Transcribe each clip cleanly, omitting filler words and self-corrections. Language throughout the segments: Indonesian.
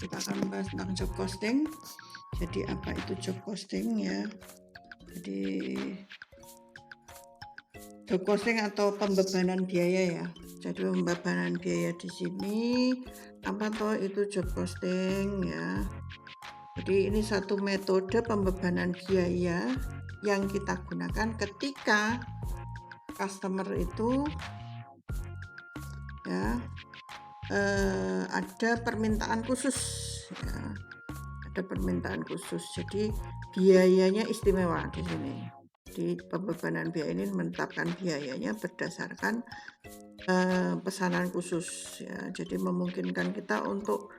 kita akan membahas tentang job costing. Jadi apa itu job costing ya? Jadi job costing atau pembebanan biaya ya. Jadi pembebanan biaya di sini apa toh itu job costing ya. Jadi ini satu metode pembebanan biaya yang kita gunakan ketika customer itu ya ada permintaan khusus ya. Ada permintaan khusus. Jadi biayanya istimewa di sini. Di pembebanan biaya ini menetapkan biayanya berdasarkan pesanan khusus ya. Jadi memungkinkan kita untuk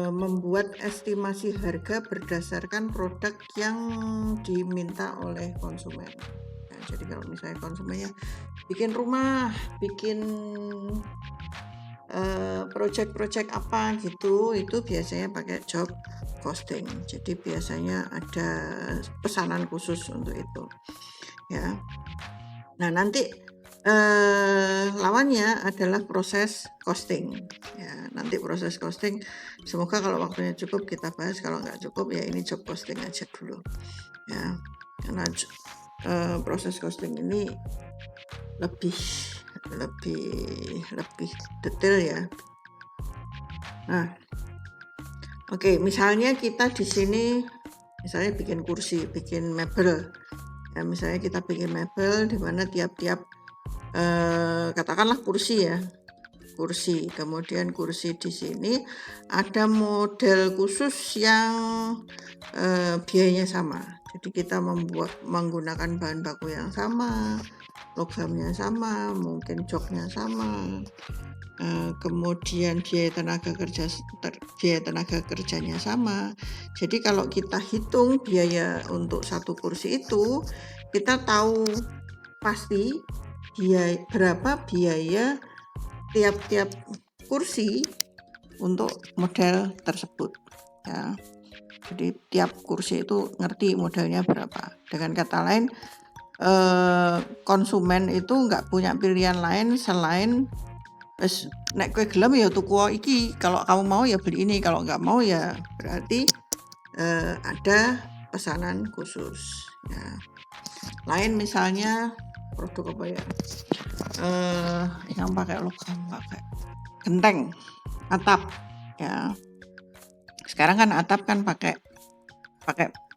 membuat estimasi harga berdasarkan produk yang diminta oleh konsumen. Nah, jadi kalau misalnya konsumennya bikin rumah, bikin project-project apa gitu, itu biasanya pakai job costing. Jadi biasanya ada pesanan khusus untuk itu ya. Nah nanti lawannya adalah proses costing ya. Nanti proses costing semoga kalau waktunya cukup kita bahas, kalau nggak cukup ya ini job costing aja dulu ya, karena proses costing ini lebih detail ya. Nah, oke, misalnya kita di sini misalnya bikin kursi, bikin mebel. Ya, misalnya kita bikin mebel di mana tiap-tiap katakanlah kursi ya. Kursi. Kemudian kursi di sini ada model khusus yang biayanya sama. Jadi kita menggunakan bahan baku yang sama, logamnya sama, mungkin joknya sama, kemudian biaya tenaga kerjanya sama. Jadi kalau kita hitung biaya untuk satu kursi itu, kita tahu pasti berapa biaya tiap-tiap kursi untuk model tersebut ya. Jadi tiap kursi itu ngerti modelnya berapa. Dengan kata lain, konsumen itu nggak punya pilihan lain selain nek kowe gelem ya tuku iki, kalau kamu mau ya beli ini, kalau nggak mau ya berarti ada pesanan khusus ya. Lain misalnya produk apa ya, yang pakai logam, pakai genteng atap ya. Sekarang kan atap kan pakai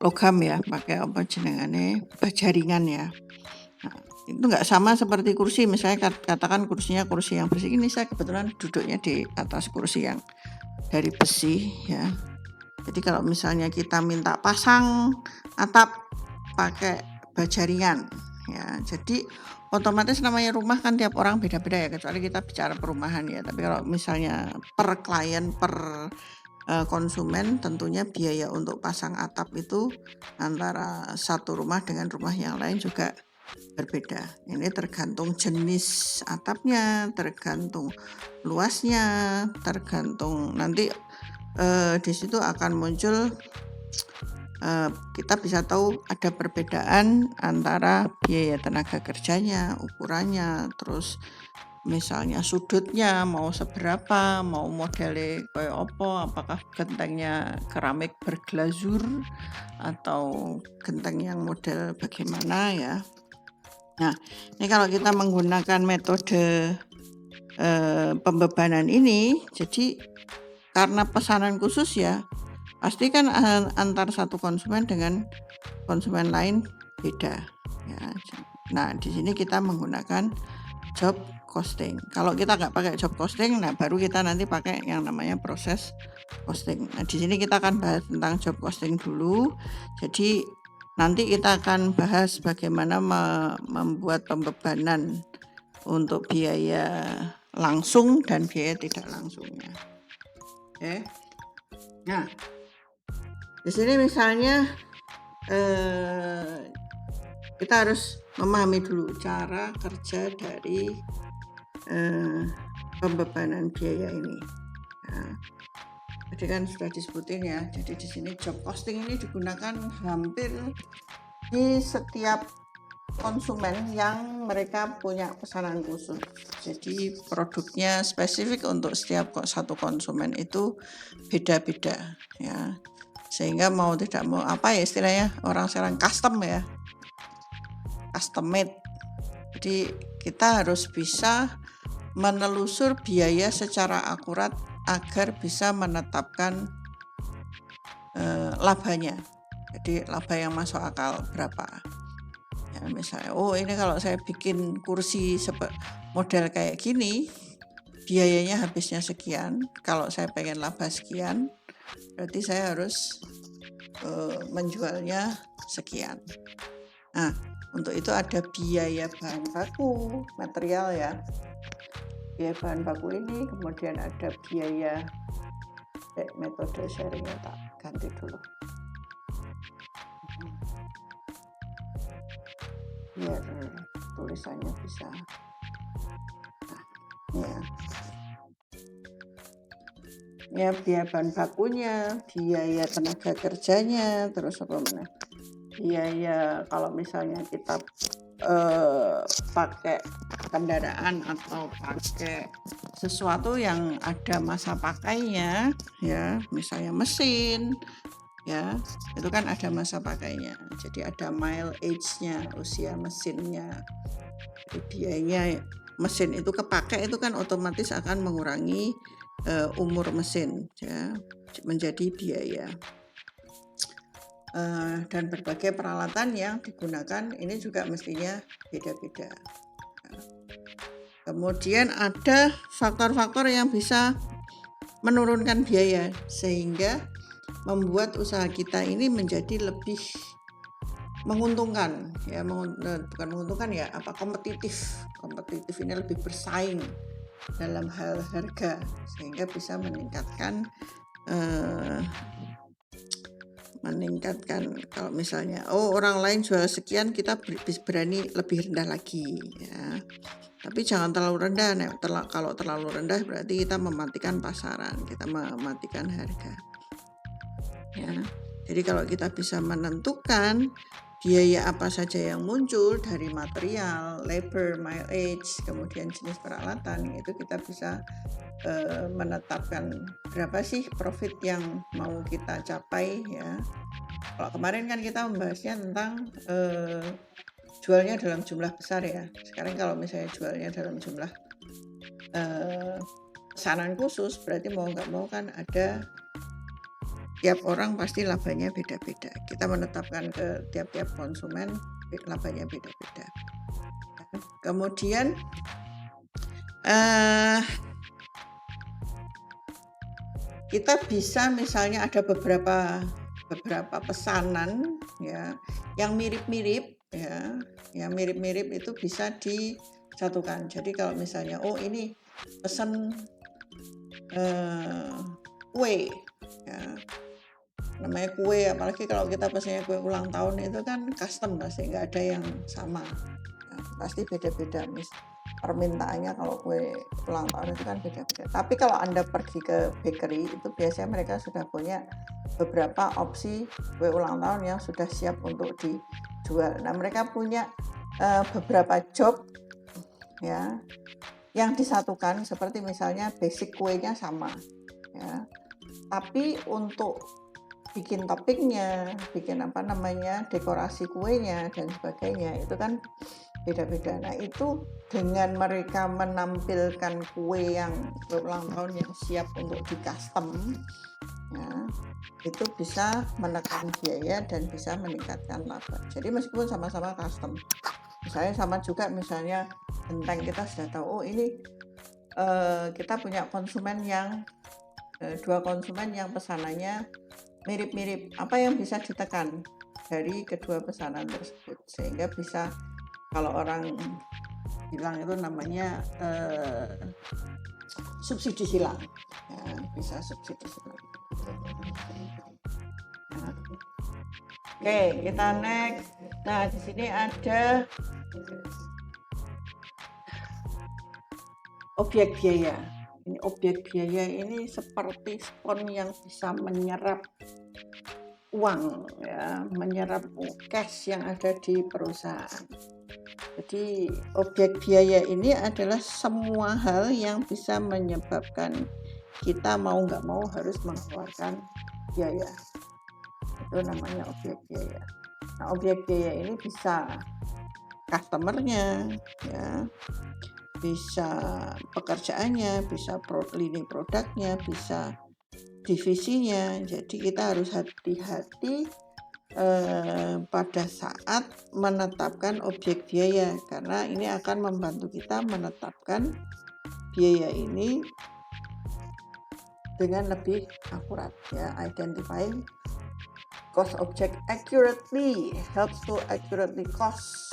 logam ya, pakai apa jenengane, bajaringan ya. Nah, itu nggak sama seperti kursi. Misalnya katakan kursinya kursi yang bersih, ini saya kebetulan duduknya di atas kursi yang dari besi ya. Jadi kalau misalnya kita minta pasang atap pakai bajaringan ya, jadi otomatis namanya rumah kan tiap orang beda-beda ya, kecuali kita bicara perumahan ya. Tapi kalau misalnya per klien, per konsumen, tentunya biaya untuk pasang atap itu antara satu rumah dengan rumah yang lain juga berbeda. Ini tergantung jenis atapnya, tergantung luasnya, tergantung nanti di situ akan muncul, kita bisa tahu ada perbedaan antara biaya tenaga kerjanya, ukurannya, terus misalnya sudutnya mau seberapa, mau modelnya kayak apa, apakah gentengnya keramik berglazur atau genteng yang model bagaimana ya. Nah, ini kalau kita menggunakan metode pembebanan ini, jadi karena pesanan khusus ya, pasti kan antar satu konsumen dengan konsumen lain beda ya. Nah, di sini kita menggunakan job costing. Kalau kita nggak pakai job costing, nah baru kita nanti pakai yang namanya proses costing. Nah, di sini kita akan bahas tentang job costing dulu. Jadi nanti kita akan bahas bagaimana membuat pembebanan untuk biaya langsung dan biaya tidak langsungnya. Oke. Nah, di sini misalnya kita harus memahami dulu cara kerja dari pembebanan biaya ini. Nah, jadi kan sudah disebutin ya. Jadi di sini job costing ini digunakan hampir di setiap konsumen yang mereka punya pesanan khusus. Jadi produknya spesifik untuk setiap satu konsumen itu beda-beda ya. Sehingga mau tidak mau apa ya istilahnya orang sekarang custom ya. Custom made. Jadi kita harus bisa menelusur biaya secara akurat agar bisa menetapkan labanya. Jadi laba yang masuk akal berapa. Ya, misalnya, oh ini kalau saya bikin kursi model kayak gini, biayanya habisnya sekian. Kalau saya pengen laba sekian, berarti saya harus menjualnya sekian. Nah, untuk itu ada biaya bahan baku, material ya. Biaya bahan baku ini, kemudian ada biaya metode sharingnya tak ganti dulu. Biar tulisannya bisa. Nah, ya biaya bahan bakunya, biaya tenaga kerjanya, terus apa mana? Biaya kalau misalnya kita pakai kendaraan atau pakai sesuatu yang ada masa pakainya ya, misalnya mesin ya, itu kan ada masa pakainya. Jadi ada mileage-nya, usia mesinnya. Jadi biayanya mesin itu kepakai itu kan otomatis akan mengurangi umur mesin ya, menjadi biaya. Dan berbagai peralatan yang digunakan ini juga mestinya beda-beda. Kemudian ada faktor-faktor yang bisa menurunkan biaya sehingga membuat usaha kita ini menjadi lebih menguntungkan ya, bukan menguntungkan ya, kompetitif ini lebih bersaing dalam hal harga sehingga bisa meningkatkan kalau misalnya orang lain jual sekian kita berani lebih rendah lagi ya, tapi jangan terlalu rendah. Kalau terlalu rendah berarti kita mematikan pasaran, kita mematikan harga ya. Jadi kalau kita bisa menentukan biaya apa saja yang muncul dari material, labor, mileage, kemudian jenis peralatan, itu kita bisa menetapkan berapa sih profit yang mau kita capai ya. Kalau kemarin kan kita membahasnya tentang jualnya dalam jumlah besar ya. Sekarang kalau misalnya jualnya dalam jumlah pesanan khusus, berarti mau nggak mau kan ada tiap orang pasti labanya beda-beda. Kita menetapkan ke tiap-tiap konsumen labanya beda-beda. Kemudian kita bisa misalnya ada beberapa pesanan ya yang mirip-mirip ya, yang mirip-mirip itu bisa disatukan. Jadi kalau misalnya ini pesan kue ya, namanya kue, apalagi kalau kita pesannya kue ulang tahun itu kan custom, pasti nggak ada yang sama ya, pasti beda-beda permintaannya. Kalau kue ulang tahun itu kan beda-beda. Tapi kalau Anda pergi ke bakery itu biasanya mereka sudah punya beberapa opsi kue ulang tahun yang sudah siap untuk dijual. Nah, mereka punya beberapa job ya yang disatukan, seperti misalnya basic kuenya sama ya. Tapi untuk bikin toppingnya, bikin dekorasi kuenya dan sebagainya itu kan beda-beda. Nah, itu dengan mereka menampilkan kue ulang tahun yang siap untuk di custom ya, itu bisa menekan biaya dan bisa meningkatkan laba. Jadi meskipun sama-sama custom, misalnya sama juga, misalnya genteng, kita sudah tahu ini kita punya konsumen yang dua konsumen yang pesanannya mirip-mirip. Apa yang bisa ditekan dari kedua pesanan tersebut sehingga bisa, kalau orang bilang itu namanya subsidi silang ya, bisa subsidi silang. Oke, kita next. Nah, di sini ada objek biaya. Ini objek biaya ini seperti spon yang bisa menyerap uang ya, menyerap cash yang ada di perusahaan. Jadi objek biaya ini adalah semua hal yang bisa menyebabkan kita mau nggak mau harus mengeluarkan biaya. Itu namanya objek biaya. Nah, objek biaya ini bisa customer-nya, ya, bisa pekerjaannya, bisa lini produknya, bisa divisinya. Jadi kita harus hati-hati pada saat menetapkan objek biaya, karena ini akan membantu kita menetapkan biaya ini dengan lebih akurat, ya. Identifying cost object accurately helps to accurately cost,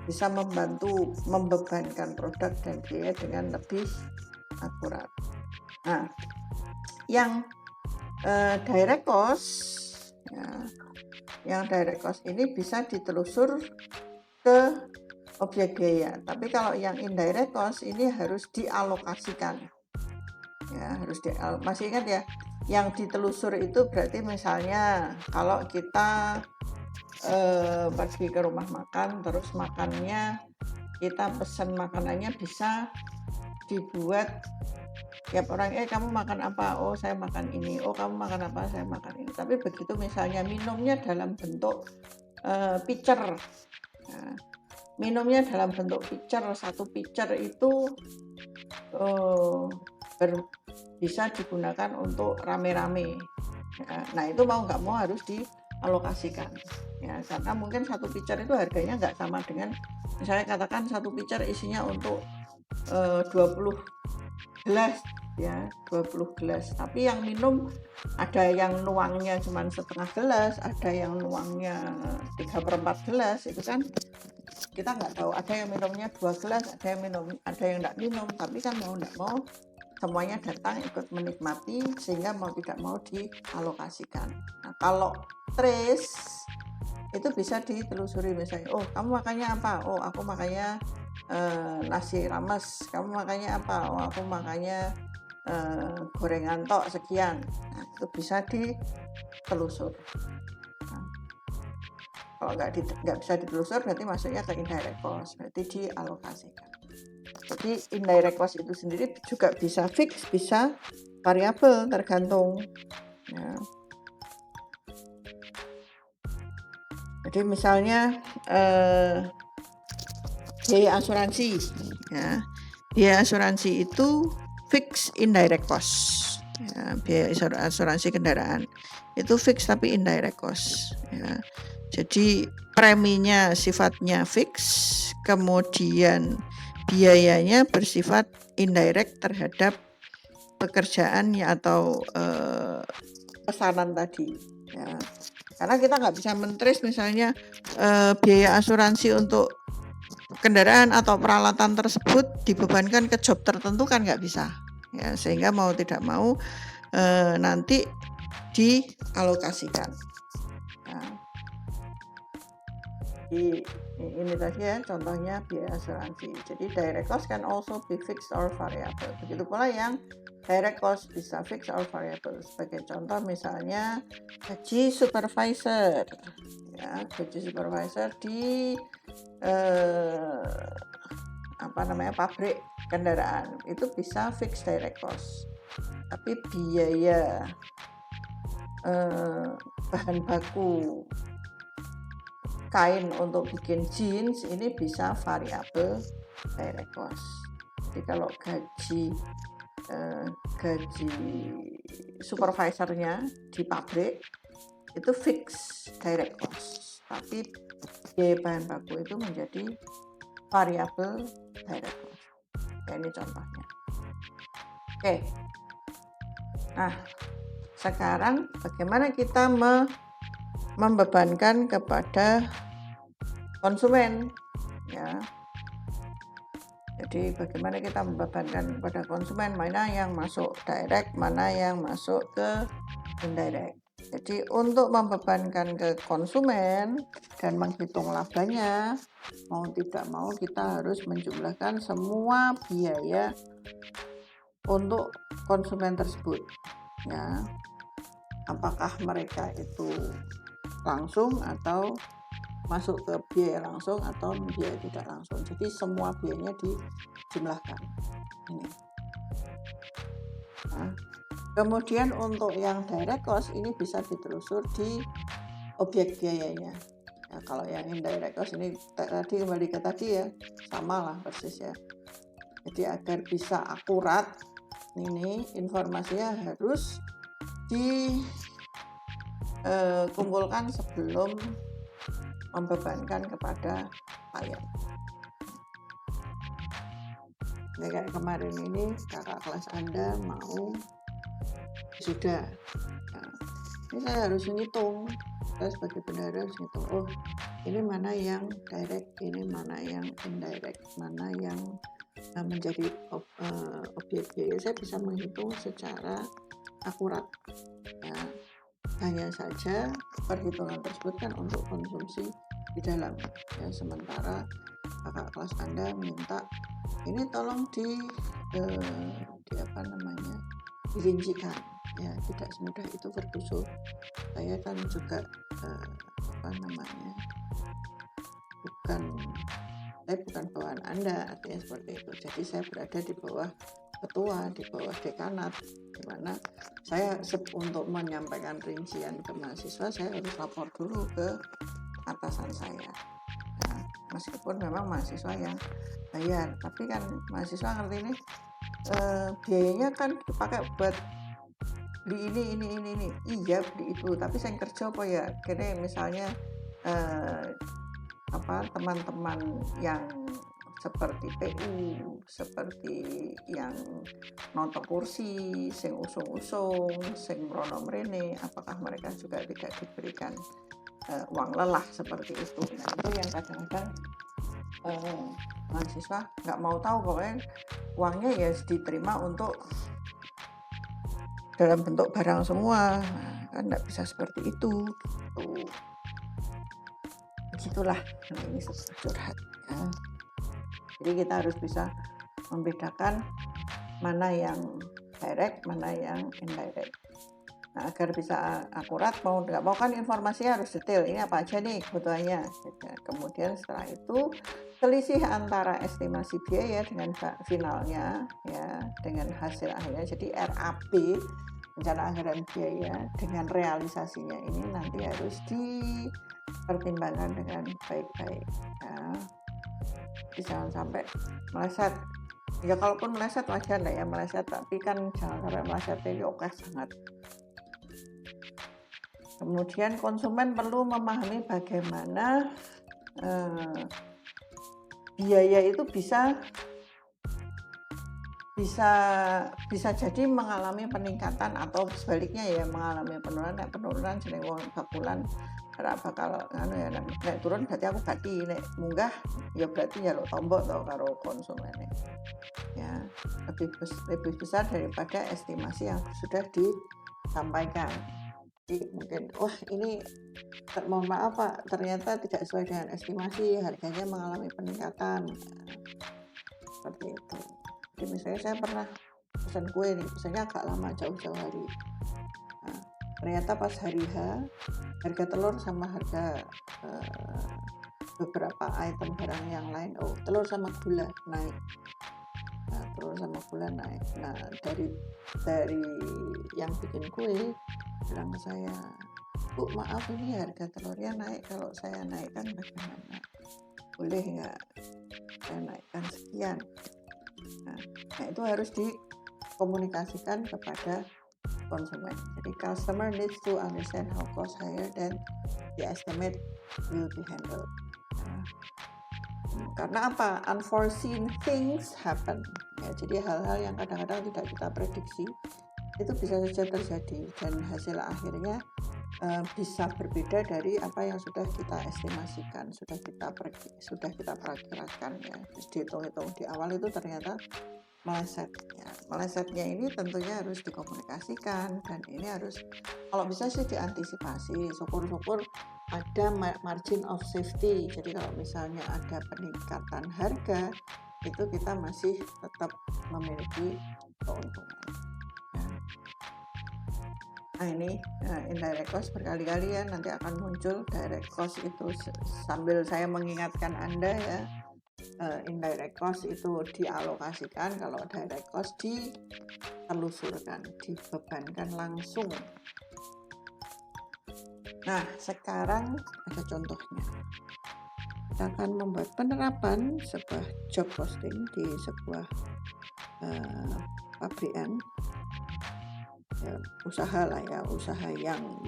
bisa membantu membebankan produk dan biaya dengan lebih akurat. Nah, yang direct cost, ya, yang direct cost ini bisa ditelusur ke objek biaya. Tapi kalau yang indirect cost ini harus dialokasikan. Ya, masih ingat ya, yang ditelusur itu berarti misalnya kalau kita pergi ke rumah makan, terus makannya kita pesan makanannya bisa dibuat tiap orang, kamu makan apa? Oh, saya makan ini. Oh, kamu makan apa? Saya makan ini. Tapi begitu misalnya minumnya dalam bentuk pitcher. Nah, minumnya dalam bentuk pitcher, satu pitcher itu bisa digunakan untuk rame-rame. Ya, nah, itu mau nggak mau harus dialokasikan. Ya, karena mungkin satu pitcher itu harganya nggak sama dengan, misalnya katakan satu pitcher isinya untuk 20 gelas, ya, 20 gelas. Tapi yang minum ada yang nuangnya cuma setengah gelas, ada yang nuangnya 3/4 gelas. Itu kan kita nggak tahu, ada yang minumnya 2 gelas, ada yang nggak minum. Tapi kan mau nggak mau semuanya datang ikut menikmati, sehingga mau tidak mau dialokasikan. Nah, kalau trace itu bisa ditelusuri, misalnya, oh, kamu makannya apa? Oh, aku makannya nasi rames. Kamu makannya apa? Oh, aku makannya gorengan tok sekian. Nah, itu bisa ditelusur. Nah, kalau nggak bisa ditelusur berarti masuknya ke indirect cost, berarti dialokasikan. Jadi indirect cost itu sendiri juga bisa fix, bisa variabel, tergantung, ya. Jadi misalnya biaya asuransi, ya, biaya asuransi itu fix indirect cost, ya. Biaya asuransi kendaraan itu fix tapi indirect cost, ya. Jadi preminya sifatnya fix, kemudian biayanya bersifat indirect terhadap pekerjaan atau pesanan tadi, ya. Karena kita nggak bisa men-trace misalnya biaya asuransi untuk kendaraan atau peralatan tersebut dibebankan ke job tertentu, kan nggak bisa, ya. Sehingga mau tidak mau nanti dialokasikan. Nah, ini tadi ya contohnya biaya asuransi. Jadi direct cost can also be fixed or variable. Begitu pula yang direct cost bisa fixed or variable. Sebagai contoh misalnya gaji supervisor, ya, gaji supervisor di pabrik kendaraan itu bisa fixed direct cost. Tapi biaya bahan baku kain untuk bikin jeans ini bisa variabel direct cost. Jadi kalau gaji supervisornya di pabrik itu fix direct cost, tapi biaya bahan baku itu menjadi variabel direct cost. Ya, ini contohnya. Oke. Nah, sekarang bagaimana kita membebankan kepada konsumen, ya. Jadi bagaimana kita membebankan kepada konsumen, mana yang masuk direct, mana yang masuk ke indirect. Jadi untuk membebankan ke konsumen dan menghitung labanya, mau tidak mau kita harus menjumlahkan semua biaya untuk konsumen tersebut, ya. Apakah mereka itu langsung atau masuk ke biaya langsung atau biaya tidak langsung. Jadi semua biayanya dijumlahkan. Ini. Nah, kemudian untuk yang direct cost ini bisa ditelusur di objek biayanya. Ya, kalau yang indirect cost ini tadi kembali ke tadi ya, sama lah persis ya. Jadi agar bisa akurat ini informasinya harus dikumpulkan sebelum membebankan kepada klien. Ya, kayak kemarin ini kakak kelas Anda mau sudah. Nah, ini saya harus menghitung. Saya sebagai bendahara harus menghitung. Oh, ini mana yang direct, ini mana yang indirect, mana yang menjadi objek biaya. Saya bisa menghitung secara akurat. Ya, hanya saja perhitungan tersebut kan untuk konsumsi di dalam. Ya, sementara kakak kelas Anda minta ini tolong dirincikan. Ya, tidak semudah itu berdusul. Saya kan juga bukan bawahan Anda, artinya seperti itu. Jadi saya berada di bawah ketua, di bawah dekanat, di mana saya untuk menyampaikan rincian ke mahasiswa saya harus lapor dulu ke atasan saya. Nah, meskipun memang mahasiswa yang bayar, tapi kan mahasiswa ngerti ini biayanya kan dipakai buat beli ini, iya beli itu, tapi saya kerja apa ya, kira misalnya teman-teman yang seperti PU, seperti yang nonton kursi, sing usung-usung, sing mrono mrene, apakah mereka juga tidak diberikan uang lelah seperti itu. Nah, itu yang kadang-kadang mahasiswa nggak mau tahu, pokoknya uangnya ya diterima untuk dalam bentuk barang semua. Nah, kan nggak bisa seperti itu gitu. Begitulah. Nah, ini curhat ya. Jadi kita harus bisa membedakan mana yang direct, mana yang indirect. Nah, agar bisa akurat, mau nggak mau kan informasinya harus detail. Ini apa aja nih kebutuhannya. Kemudian setelah itu selisih antara estimasi biaya dengan finalnya, ya, dengan hasil akhirnya. Jadi RAB, rencana anggaran biaya, dengan realisasinya ini nanti harus dipertimbangkan dengan baik-baik. Ya. Jangan sampai meleset. Ya kalaupun meleset wajar lah ya meleset, tapi kan jangan sampai meleset, ini oke sangat. Kemudian konsumen perlu memahami bagaimana biaya itu bisa jadi mengalami peningkatan atau sebaliknya ya mengalami penurunan jeneng wong bakulan ora bakal nek turun berarti aku ganti, nek munggah ya berarti njaluk tombok to karo konsumen ya lebih besar daripada estimasi yang sudah disampaikan. Jadi mungkin ini mohon maaf Pak, ternyata tidak sesuai dengan estimasi, harganya mengalami peningkatan. Seperti itu. Jadi misalnya saya pernah pesan kue nih, pesannya agak lama, jauh-jauh hari. Nah, ternyata pas hari H, harga telur sama harga beberapa item barang yang lain, telur sama gula naik. Nah, telur sama gula naik. Nah, dari yang bikin kue bilang ke saya, Bu maaf ini harga telurnya naik, kalau saya naikkan bagaimana? Boleh nggak saya naikkan sekian? Nah, itu harus dikomunikasikan kepada konsumen. Jadi customer needs to understand how cost higher than the estimate will be handled. Karena apa? Unforeseen things happen. Ya, jadi hal-hal yang kadang-kadang tidak kita prediksi itu bisa saja terjadi dan hasil akhirnya bisa berbeda dari apa yang sudah kita estimasikan, sudah kita perakirakan ya. Terus dihitung-hitung di awal itu ternyata meleset. Ya, melesetnya ini tentunya harus dikomunikasikan dan ini harus kalau bisa sih diantisipasi. Syukur-syukur ada margin of safety. Jadi kalau misalnya ada peningkatan harga itu kita masih tetap memiliki keuntungan. Nah ini indirect cost berkali-kali ya nanti akan muncul direct cost itu sambil saya mengingatkan Anda ya, indirect cost itu dialokasikan, kalau direct cost ditelusurkan, dibebankan langsung. Nah sekarang ada contohnya. Kita akan membuat penerapan sebuah job posting di sebuah pabrikan, ya, usaha lah ya, usaha yang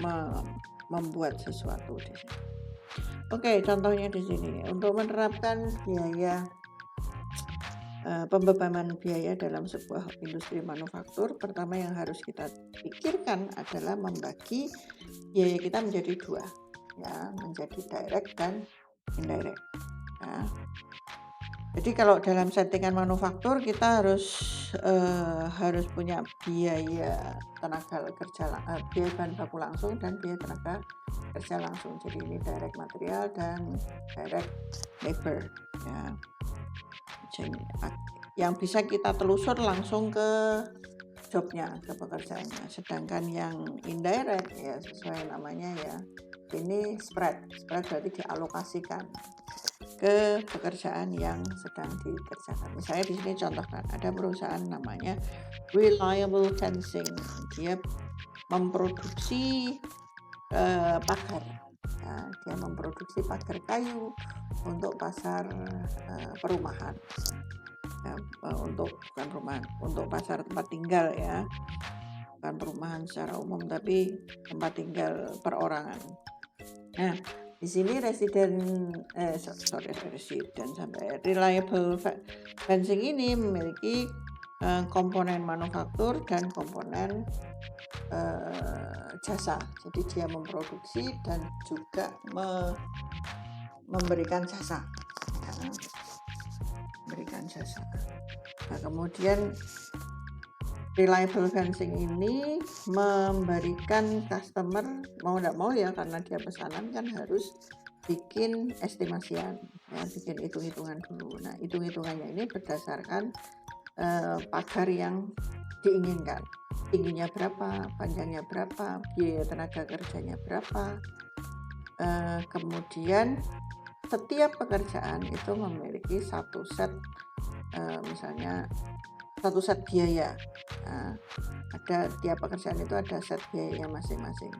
membuat sesuatu di sini. Oke, contohnya di sini untuk menerapkan biaya pembebanan biaya dalam sebuah industri manufaktur, pertama yang harus kita pikirkan adalah membagi biaya kita menjadi dua, ya, menjadi direct dan indirect. Nah, jadi kalau dalam settingan manufaktur kita harus punya biaya tenaga kerja, biaya bahan baku langsung dan biaya tenaga kerja langsung. Jadi ini direct material dan direct labor, ya. Jadi, yang bisa kita telusur langsung ke jobnya, ke pekerjaannya. Sedangkan yang indirect ya sesuai namanya ya, ini spread berarti dialokasikan ke pekerjaan yang sedang dikerjakan. Misalnya di sini contohkan ada perusahaan namanya Reliable Fencing, dia memproduksi pagar, ya, dia memproduksi pagar kayu untuk pasar perumahan, ya, bukan perumahan, untuk pasar tempat tinggal ya, bukan perumahan secara umum tapi tempat tinggal perorangan. Nah di sini Reliable Fencing ini memiliki komponen manufaktur dan komponen jasa. Jadi dia memproduksi dan juga memberikan jasa, ya, memberikan jasa. Nah kemudian Reliable Fencing ini memberikan customer mau tidak mau ya, karena dia pesanan kan harus bikin estimasian, ya, bikin hitung-hitungan dulu. Nah hitung-hitungannya ini berdasarkan pagar yang diinginkan, tingginya berapa, panjangnya berapa, biaya tenaga kerjanya berapa. Kemudian setiap pekerjaan itu memiliki satu set, misalnya satu set biaya. Nah, ada tiap pekerjaan itu ada set biayanya masing-masing.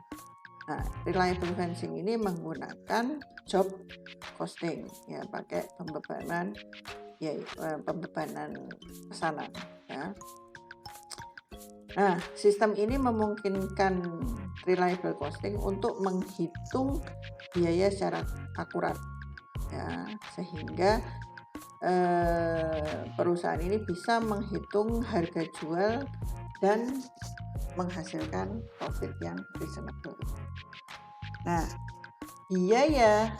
Nah, Reliable Fencing ini menggunakan job costing, ya, pakai pembebanan pesanan, ya. Nah, sistem ini memungkinkan reliable costing untuk menghitung biaya secara akurat, ya, sehingga perusahaan ini bisa menghitung harga jual dan menghasilkan profit yang reasonable. Nah, biaya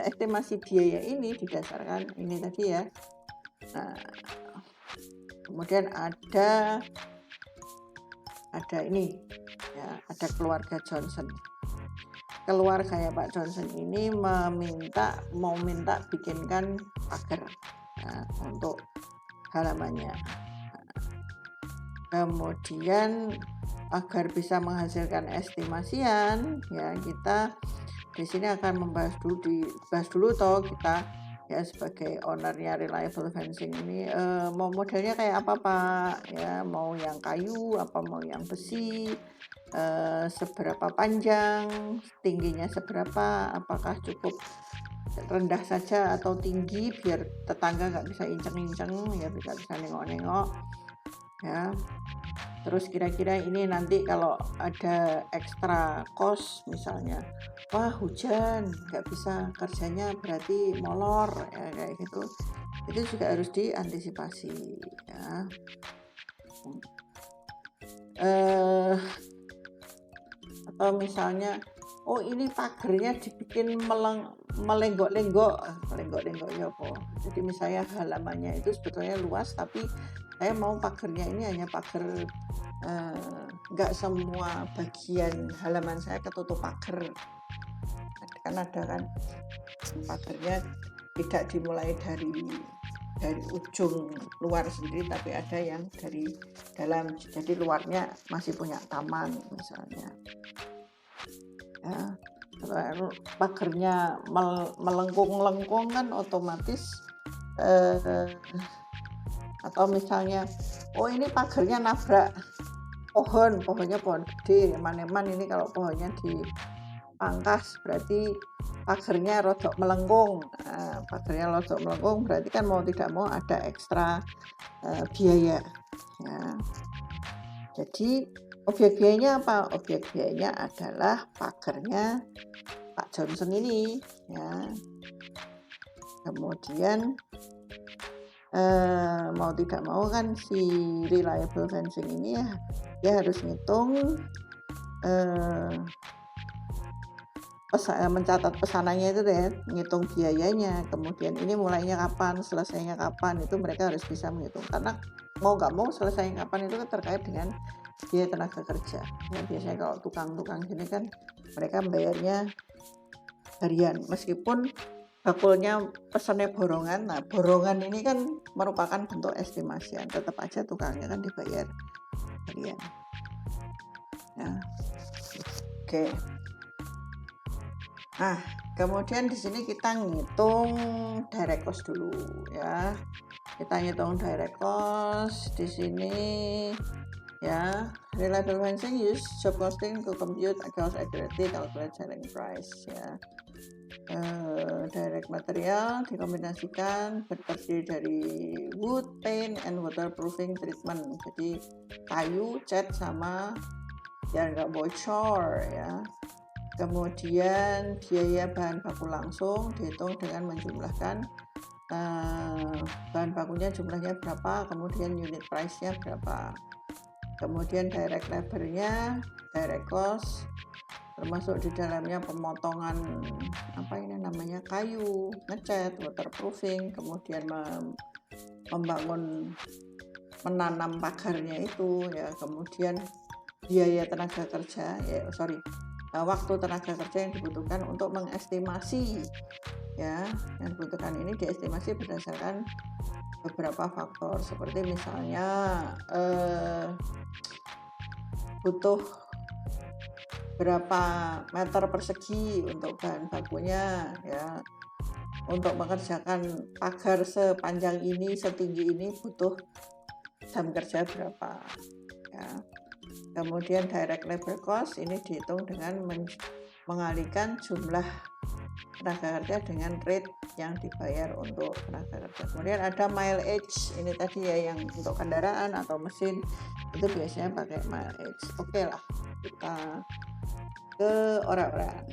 estimasi biaya ini didasarkan ini tadi ya. Nah, kemudian ada ini ya, ada keluarga Johnson. Keluarganya Pak Johnson ini mau minta bikinkan pagar, nah, untuk halamannya. Kemudian agar bisa menghasilkan estimasian, ya kita di sini akan membahas dulu toh kita ya sebagai ownernya Reliable Fencing ini mau modelnya kayak apa Pak, ya, mau yang kayu apa mau yang besi, seberapa panjang, tingginya seberapa, apakah cukup rendah saja atau tinggi biar tetangga nggak bisa inceng-inceng, ya bisa nengok-nengok, ya. Terus kira-kira ini nanti kalau ada extra cost, misalnya wah hujan nggak bisa kerjanya berarti molor, ya, kayak gitu, itu juga harus diantisipasi, ya. Atau misalnya ini pagernya dibikin melenggok-lenggok ya apa. Jadi misalnya halamannya itu sebetulnya luas tapi saya mau pagernya ini hanya pagar, nggak semua bagian halaman saya ketutup pagar. Kan ada kan pagernya tidak dimulai dari dari ujung luar sendiri, tapi ada yang dari dalam, jadi luarnya masih punya taman misalnya ya. Lalu pagernya melengkung-lengkung kan otomatis atau misalnya ini pagernya nabrak pohonnya pohon gede, eman-eman ini kalau pohonnya dipangkas berarti pagernya rodok melengkung. Nah, pagernya rodok melengkung berarti kan mau tidak mau ada ekstra biaya ya. Jadi objek biayanya apa? Objek biayanya adalah pagernya Pak Johnson ini ya. Kemudian mau tidak mau kan si reliable fencing ini ya dia harus ngitung mencatat pesanannya itu deh, ngitung biayanya, kemudian ini mulainya kapan, selesainya kapan, itu mereka harus bisa menghitung, karena mau nggak mau selesainya kapan itu terkait dengan biaya tenaga kerja ya. Biasanya kalau tukang-tukang gini kan mereka bayarnya harian, meskipun bakulnya pesannya borongan. Nah, borongan ini kan merupakan bentuk estimasian, tetap aja tukangnya kan dibayar harian ya. Oke. Nah, kemudian di sini kita ngitung direct cost dulu ya. Kita ngitung direct cost di sini ya. Reliable fencing use job costing to compute cost accurately, calculate selling price ya. Direct material dikombinasikan terdiri dari wood, paint, and waterproofing treatment. Jadi kayu, cat, sama biar nggak bocor ya. Kemudian biaya bahan baku langsung dihitung dengan menjumlahkan bahan bakunya jumlahnya berapa, kemudian unit price-nya berapa. Kemudian direct labor-nya, direct cost, termasuk di dalamnya pemotongan kayu, ngecat, waterproofing, kemudian menanam pagarnya itu ya, kemudian biaya tenaga kerja waktu tenaga kerja yang dibutuhkan untuk mengestimasi ya. Yang dibutuhkan ini diestimasi berdasarkan beberapa faktor, seperti misalnya butuh berapa meter persegi untuk bahan bakunya ya. Untuk mengerjakan pagar sepanjang ini, setinggi ini butuh jam kerja berapa ya. Kemudian direct labor cost ini dihitung dengan mengalihkan jumlah tenaga kerja dengan rate yang dibayar untuk tenaga kerja. Kemudian ada mileage, ini tadi ya yang untuk kendaraan atau mesin itu biasanya pakai mileage. Oke lah, kita ke orang-orang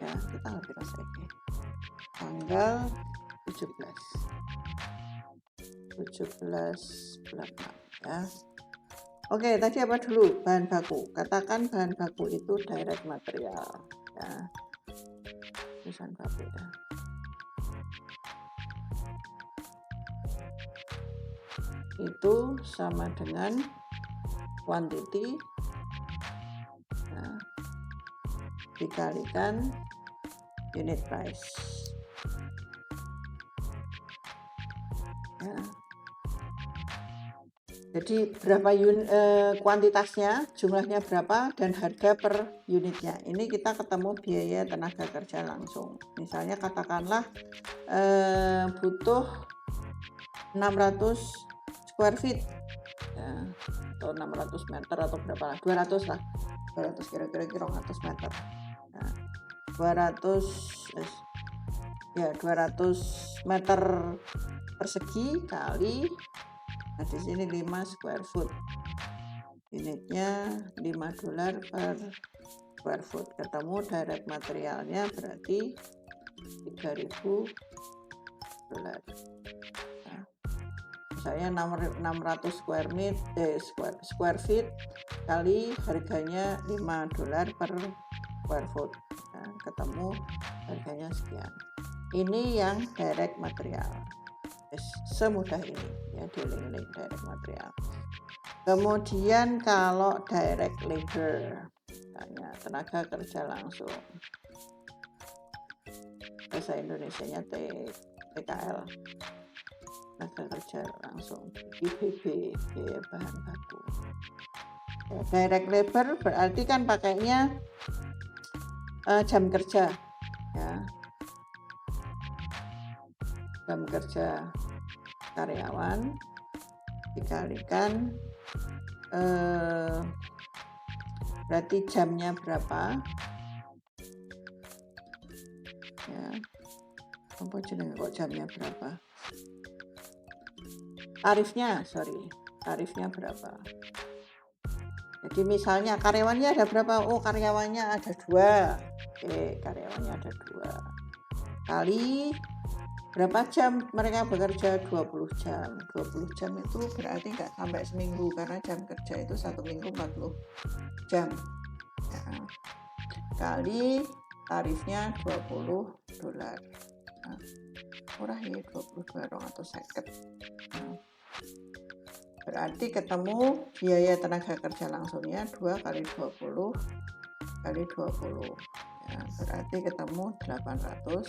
ya, kita ngerti rasanya tanggal 17/8 ya. Oke, tadi apa dulu? Bahan baku. Katakan bahan baku itu direct material ya. Tulisan baku ya. Itu sama dengan quantity ya, dikalikan unit price ya. Jadi berapa kuantitasnya, jumlahnya berapa, dan harga per unitnya. Ini kita ketemu biaya tenaga kerja langsung. Misalnya katakanlah butuh 600 square feet ya, atau 600 meter atau berapa lah, 200 lah, 200 kira-kira 200 meter ya, 200 meter persegi kali, nah di sini 5 square foot, unitnya $5 per square foot, ketemu direct materialnya berarti $3.000. Nah, misalnya 600 square feet kali harganya $5 per square foot, nah, ketemu harganya sekian. Ini yang direct material. Semudah ini ya, di-link direct material. Kemudian kalau direct labor, misalnya tenaga kerja langsung, bahasa Indonesianya TKL. tenaga kerja langsung. IBB, biaya bahan baku. Ya, direct labor berarti kan pakainya jam kerja, ya, jam kerja karyawan dikalikan berarti jamnya berapa, ya, apa jenenge kok jamnya berapa, tarifnya berapa. Jadi misalnya karyawannya ada berapa, oh karyawannya ada 2, karyawannya ada 2 kali berapa jam mereka bekerja, 20 jam. 20 jam itu berarti nggak sampai seminggu, karena jam kerja itu 1 minggu 40 jam, ya. Kali tarifnya $20. Nah, murah ya, $22.50. Nah, berarti ketemu biaya tenaga kerja langsungnya 2 kali 20 kali 20, ya, berarti ketemu $800.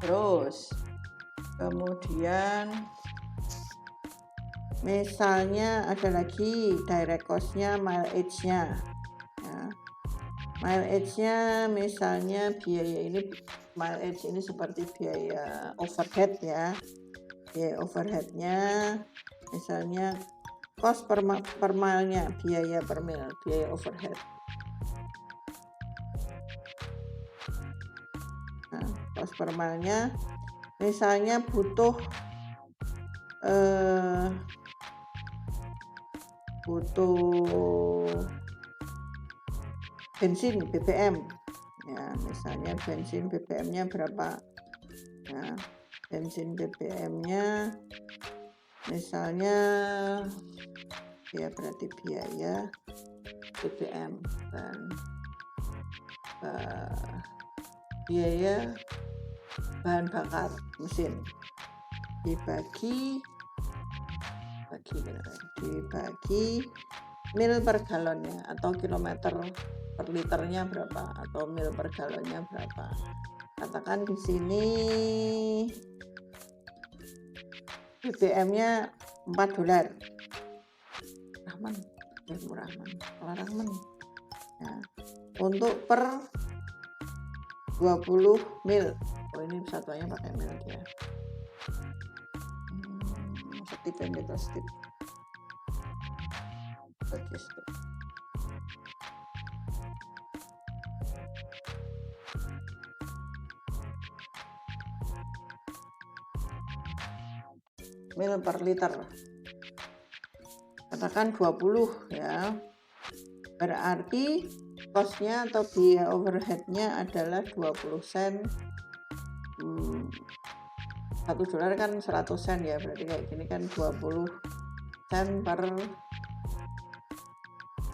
Terus kemudian misalnya ada lagi direct cost-nya, mileage-nya, ya. Mileage-nya misalnya mileage ini seperti biaya overhead, ya. Biaya overhead-nya misalnya cost per mile-nya, biaya per mil, biaya overhead. Nah, cost per mile-nya misalnya butuh bensin BBM, ya, misalnya bensin BBM-nya berapa, ya, bensin BBM-nya misalnya, ya, berarti biaya BBM dan biaya bahan bakar mesin dibagi mil per galonnya atau kilometer per liternya berapa atau mil per galonnya berapa. Katakan di sini BBM-nya $4. Rahman, ya, untuk per 20 mil. Oh, ini satuannya pakai mil ya. Stip. Mil per liter. Katakan 20, ya. Berarti cost-nya atau biaya overhead-nya adalah 20 sen. $1 kan 100 sen, ya, berarti kayak gini kan 20 sen per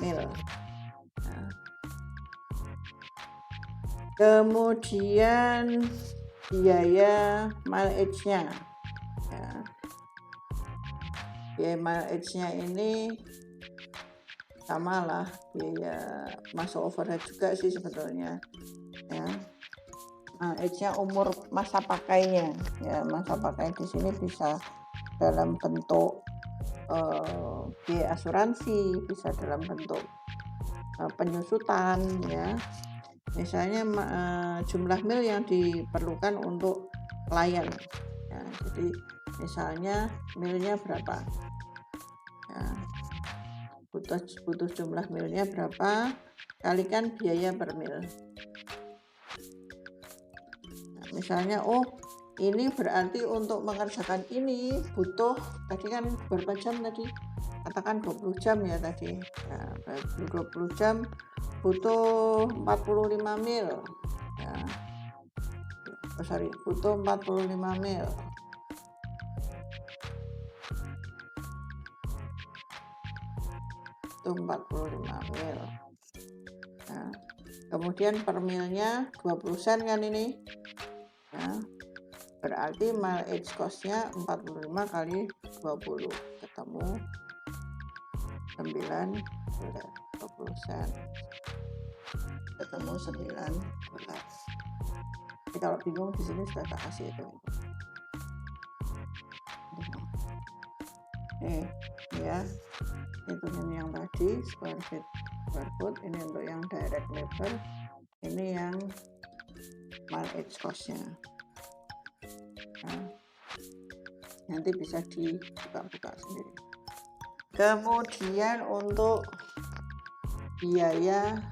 mil. Nah, kemudian biaya mileage-nya, ya. Biaya mileage-nya ini sama lah, biaya masuk overhead juga sih sebetulnya, ya. Mileage-nya umur masa pakainya, ya, masa pakai di sini bisa dalam bentuk biaya asuransi, bisa dalam bentuk penyusutan, ya. Misalnya jumlah mil yang diperlukan untuk klien, ya, jadi misalnya milnya berapa, ya, butuh jumlah milnya berapa, kalikan biaya per mil. Nah, misalnya ini berarti untuk mengerjakan ini butuh, tadi kan berapa jam tadi, katakan 20 jam ya tadi, ya, 20 jam butuh 45 mil, ya. Butuh 45 mil. Itu 45 mil. Nah, kemudian per milnya 20 sen kan ini, ya. Berarti mileage cost-nya 45 kali 20 ketemu 20 sen, ketemu $9. kalau bingung di sini sudah tak kasih itu. Ya, itu yang tadi square feet per foot, ini untuk yang direct labor, ini yang mileage cost-nya. Nah, nanti bisa dibuka-buka sendiri. Kemudian untuk biaya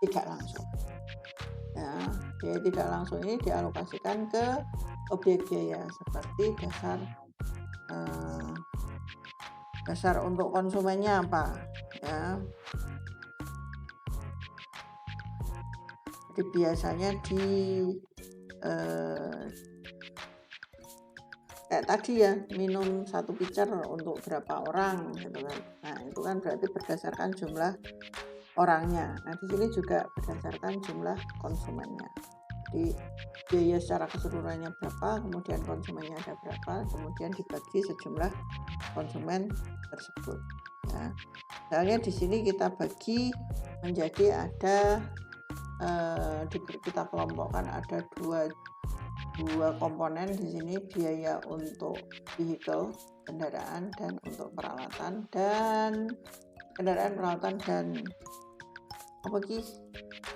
tidak langsung, ya, biaya tidak langsung ini dialokasikan ke objek biaya seperti dasar untuk konsumennya apa, ya. Jadi biasanya kayak tadi ya, minum 1 pitcher untuk berapa orang gitu kan. Nah, itu kan berarti berdasarkan jumlah orangnya. Nah, di sini juga berdasarkan jumlah konsumennya. Jadi biaya secara keseluruhannya berapa, kemudian konsumennya ada berapa, kemudian dibagi sejumlah konsumen tersebut. Ya. Misalnya di sini kita bagi menjadi ada kita kelompokkan ada dua komponen di sini, biaya untuk vehicle kendaraan dan untuk peralatan dan kendaraan, peralatan dan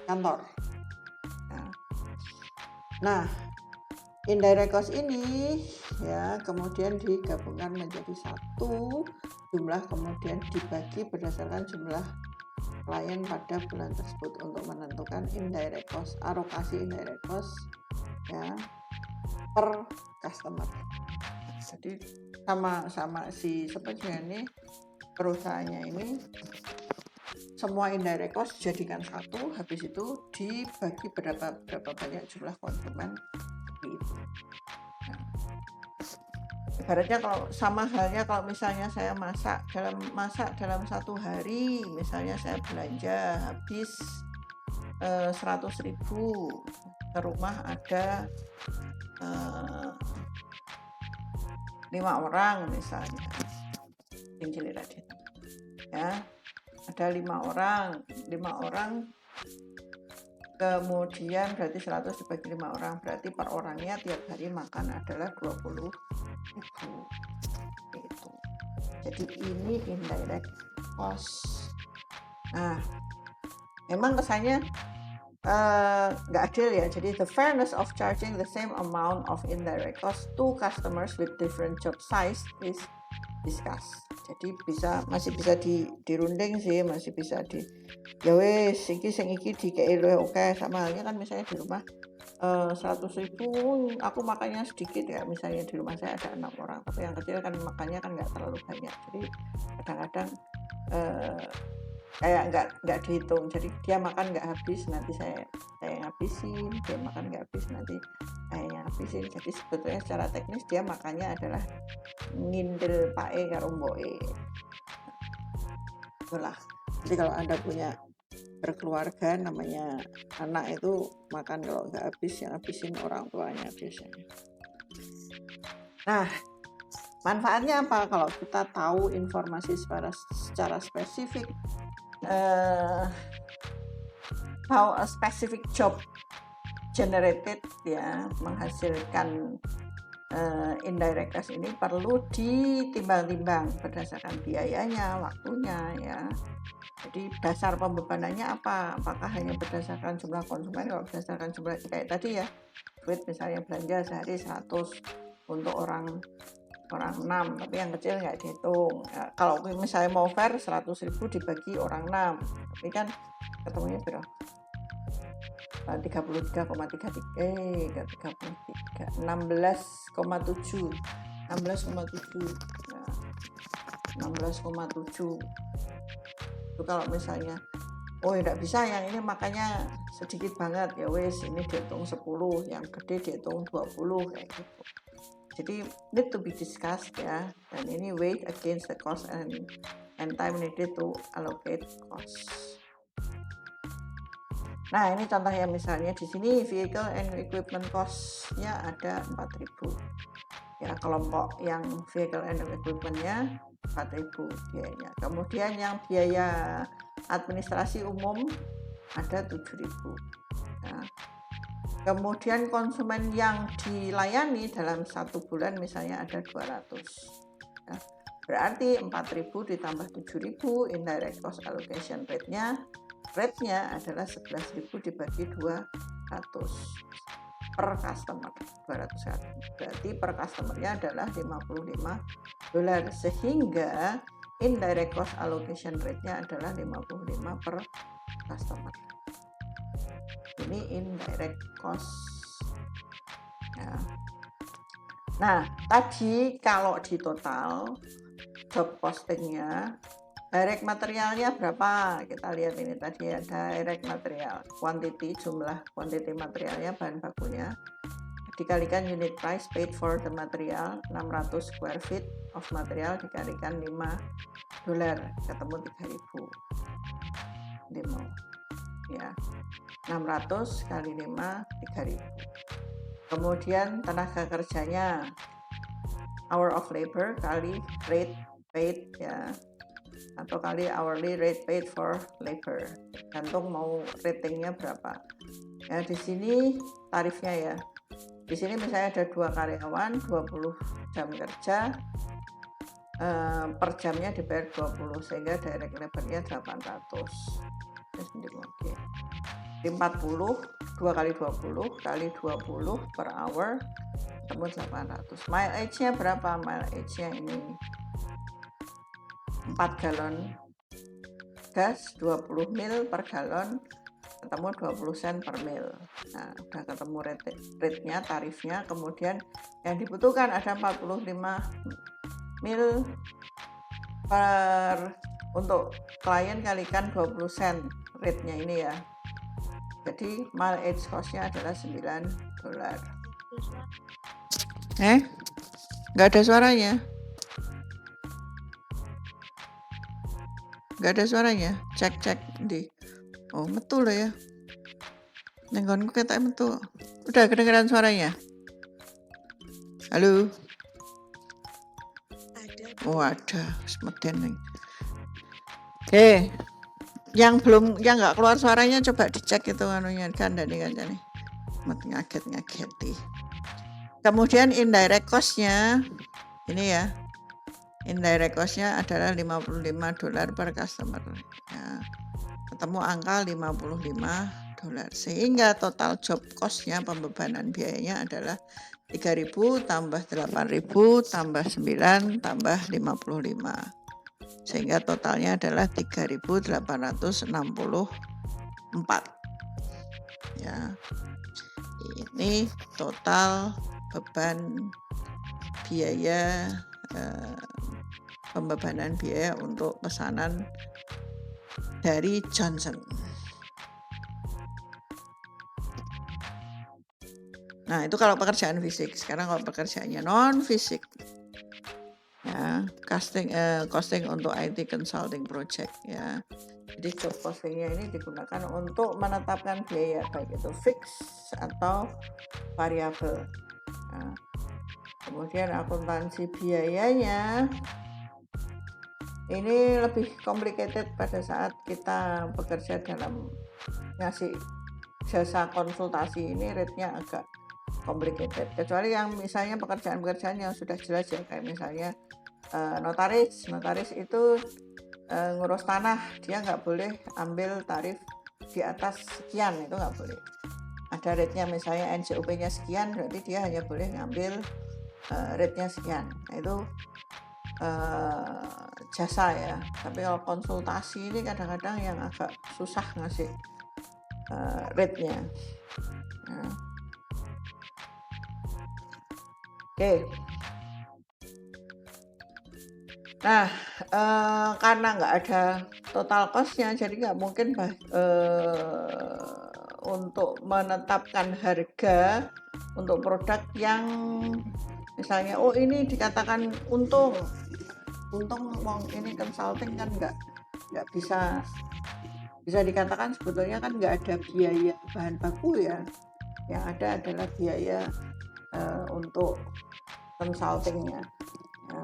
kantor. Nah, indirect cost ini ya kemudian digabungkan menjadi satu jumlah, kemudian dibagi berdasarkan jumlah klien pada bulan tersebut untuk menentukan indirect cost, alokasi indirect cost ya per customer. Jadi sama si sepertinya ini perusahaannya ini semua indirect cost dijadikan satu, habis itu dibagi berapa banyak jumlah konsumen itu. Nah, ibaratnya kalau sama halnya kalau misalnya saya masak dalam 1 hari, misalnya saya belanja habis 100.000, ke rumah ada 5 orang misalnya, ya, ada 5 orang, kemudian berarti 100 dibagi 5 orang, berarti per orangnya tiap hari makan adalah 20.000 itu. Jadi ini indirect cost. Nah, memang kesannya nggak adil ya. Jadi the fairness of charging the same amount of indirect cost to customers with different job size is discussed. Jadi masih bisa dirunding sih, masih bisa ya wes iki sing iki dikei luwih oke, sama halnya kan misalnya di rumah 100.000 aku makannya sedikit ya, misalnya di rumah saya ada 6 orang, tapi yang kecil kan makannya kan nggak terlalu banyak, jadi kadang-kadang kayak nggak dihitung, jadi dia makan nggak habis nanti saya ngabisin, dia makan nggak habis nanti saya ngabisin. Jadi sebetulnya secara teknis dia makannya adalah ngindel pae karo mboke. Itulah. Jadi kalau Anda punya berkeluarga, namanya anak itu makan kalau nggak habis yang habisin orang tuanya biasanya. Nah, manfaatnya apa kalau kita tahu informasi secara spesifik, how a specific job generated ya, menghasilkan indirect cost ini perlu ditimbang-timbang berdasarkan biayanya, waktunya ya. Jadi dasar pembebanannya apa? Apakah hanya berdasarkan jumlah konsumen? Kalau berdasarkan jumlah kayak tadi ya, duit misalnya belanja sehari 100 untuk orang 6, tapi yang kecil nggak dihitung. Ya, kalau misalnya mau fair 100.000 dibagi orang 6, tapi kan ketemunya berapa? 33,7 16,7 nah, 16,7 itu kalau misalnya tidak bisa yang ini makanya sedikit banget, ya wes ini dihitung 10, yang gede dihitung 20 kayak gitu. Jadi need to be discussed ya, dan ini weigh against the cost and time needed to allocate cost. Nah, ini contohnya misalnya di sini vehicle and equipment cost-nya ada 4.000. Ya, kelompok yang vehicle and equipment-nya 4.000 biayanya. Kemudian yang biaya administrasi umum ada 7.000. Nah, Kemudian konsumen yang dilayani dalam 1 bulan misalnya ada 200. Ya, berarti 4.000 ditambah 7.000, indirect cost allocation rate-nya adalah 11.000 dibagi 200 per customer. 200 berarti per customernya adalah $55, sehingga indirect cost allocation rate-nya adalah 55 per customer. Ini indirect cost ya. Nah, tadi kalau di total job costingnya, direct materialnya berapa? Kita lihat ini tadi ya, direct material quantity, jumlah quantity materialnya, bahan bakunya dikalikan unit price paid for the material, 600 square feet of material dikalikan $5, ketemu 3.000 demo ya. 600 kali 5 3.000. Kemudian tenaga kerjanya, hour of labor kali rate paid ya, atau kali hourly rate paid for labor, gantung mau ratingnya berapa ya. Di sini tarifnya ya, di sini misalnya ada 2 karyawan, 20 jam kerja, per jamnya dibayar 20, sehingga direct labor-nya 800. Oke. 40, 2 kali 20 kali 20 per hour, ketemu 800. Mileage-nya berapa? Mileage-nya ini 4 galon gas, 20 mil per galon, ketemu 20 sen per mil. Nah, udah ketemu rate-nya, tarifnya. Kemudian yang dibutuhkan ada 45 mil per, untuk klien kalikan 20 sen rate-nya ini ya. Jadi mileage cost-nya adalah $9. Nggak ada suaranya. Nggak ada suaranya. Cek di. Oh, metu loh ya. Nenggonku ketek metu. Udah kedengeran suaranya? Halo? Oh, ada. Semeden nih. Oke. Yang nggak keluar suaranya coba dicek itu anunya, kandani nih. Ngaget-ngageti. Kemudian indirect cost-nya ini ya. Indirect cost-nya adalah $55 per customer ya. Ketemu angka $55, sehingga total job cost-nya, pembebanan biayanya adalah 3.000 tambah 8.000 tambah 9 tambah 55, sehingga totalnya adalah 3.864 ya. Ini total beban biaya, pembebanan biaya untuk pesanan dari Johnson. Nah, itu kalau pekerjaan fisik. Sekarang kalau pekerjaannya non fisik ya, costing untuk IT consulting project ya. Jadi job costingnya ini digunakan untuk menetapkan biaya, baik itu fix atau variabel. Nah, kemudian akuntansi biayanya ini lebih complicated pada saat kita bekerja dalam ngasih jasa konsultasi, ini rate-nya agak complicated, kecuali yang misalnya pekerjaan-pekerjaan yang sudah jelas ya, kayak misalnya notaris itu ngurus tanah, dia nggak boleh ambil tarif di atas sekian, itu nggak boleh. Ada rate-nya, misalnya NJOP-nya sekian, berarti dia hanya boleh ngambil rate-nya sekian. Nah, itu jasa ya. Tapi kalau konsultasi ini kadang-kadang yang agak susah ngasih rate-nya. Nah. Oke. Nah, karena nggak ada total cost-nya, jadi nggak mungkin untuk menetapkan harga untuk produk yang misalnya, oh ini dikatakan untung ini consulting kan nggak bisa dikatakan, sebetulnya kan nggak ada biaya bahan baku ya. Yang ada adalah biaya untuk consultingnya ya.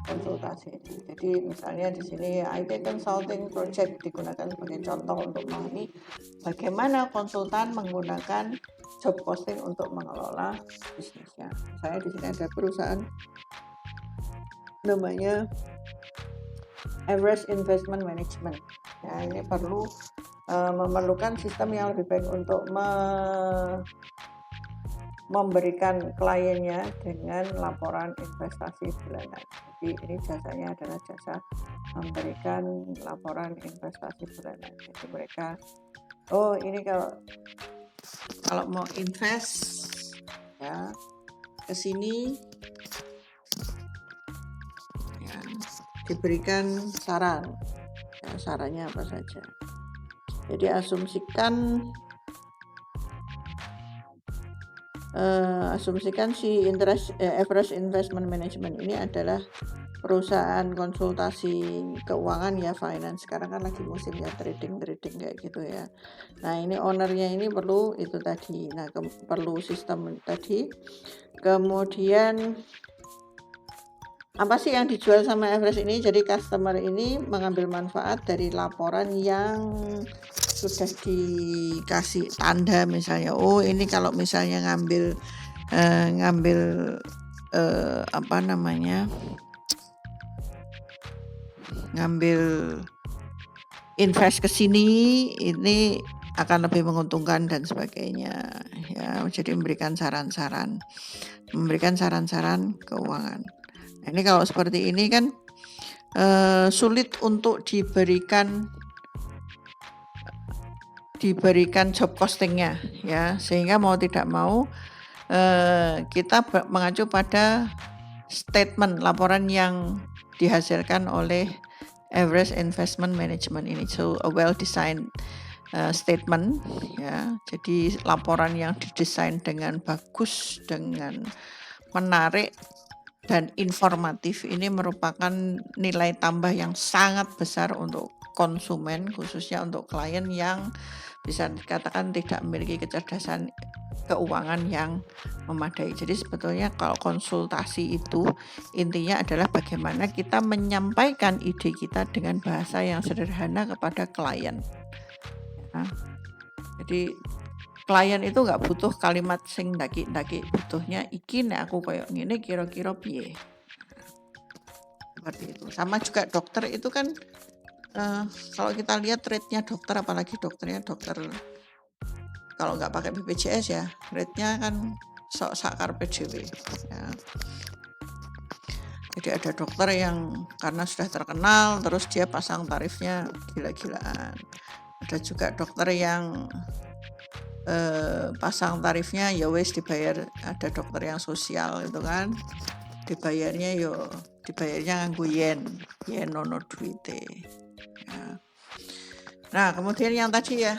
konsultasi. Jadi misalnya di sini IT consulting project digunakan sebagai contoh untuk memahami bagaimana konsultan menggunakan job posting untuk mengelola bisnisnya. Misalnya di sini ada perusahaan namanya Everest Investment Management. Ya, ini perlu memerlukan sistem yang lebih baik untuk memberikan kliennya dengan laporan investasi bulanan. Jadi ini jasanya adalah jasa memberikan laporan investasi bulanan. Jadi mereka, oh ini kalau mau invest ya ke sini ya, diberikan saran. Ya, sarannya apa saja. Jadi asumsikan si Everest Investment Management ini adalah perusahaan konsultasi keuangan ya, finance. Sekarang kan lagi musim ya trading kayak gitu ya. Nah ini ownernya ini perlu itu tadi. Nah perlu sistem tadi. Kemudian apa sih yang dijual sama Everest ini? Jadi customer ini mengambil manfaat dari laporan yang sudah dikasih tanda, misalnya oh ini kalau misalnya ngambil apa namanya, ngambil invest ke sini ini akan lebih menguntungkan dan sebagainya ya. Jadi memberikan saran-saran keuangan. Nah, ini kalau seperti ini kan sulit untuk diberikan job costingnya ya, sehingga mau tidak mau kita mengacu pada statement laporan yang dihasilkan oleh Everest Investment Management ini. So a well designed statement ya. Jadi laporan yang didesain dengan bagus, dengan menarik dan informatif ini merupakan nilai tambah yang sangat besar untuk konsumen, khususnya untuk klien yang bisa dikatakan tidak memiliki kecerdasan keuangan yang memadai. Jadi sebetulnya kalau konsultasi itu intinya adalah bagaimana kita menyampaikan ide kita dengan bahasa yang sederhana kepada klien. Nah, jadi klien itu nggak butuh kalimat sing daki-daki, butuhnya iki nek aku koyo ngene kira-kira piye. Seperti itu. Sama juga dokter itu kan kalau kita lihat rate-nya dokter, apalagi dokternya dokter kalau nggak pakai BPJS ya, rate-nya kan sok karepe dhewe ya. Jadi ada dokter yang karena sudah terkenal terus dia pasang tarifnya gila-gilaan. Ada juga dokter yang pasang tarifnya ya wes dibayar, ada dokter yang sosial itu kan dibayarnya nganggo yen ono duite ya. Nah kemudian yang tadi ya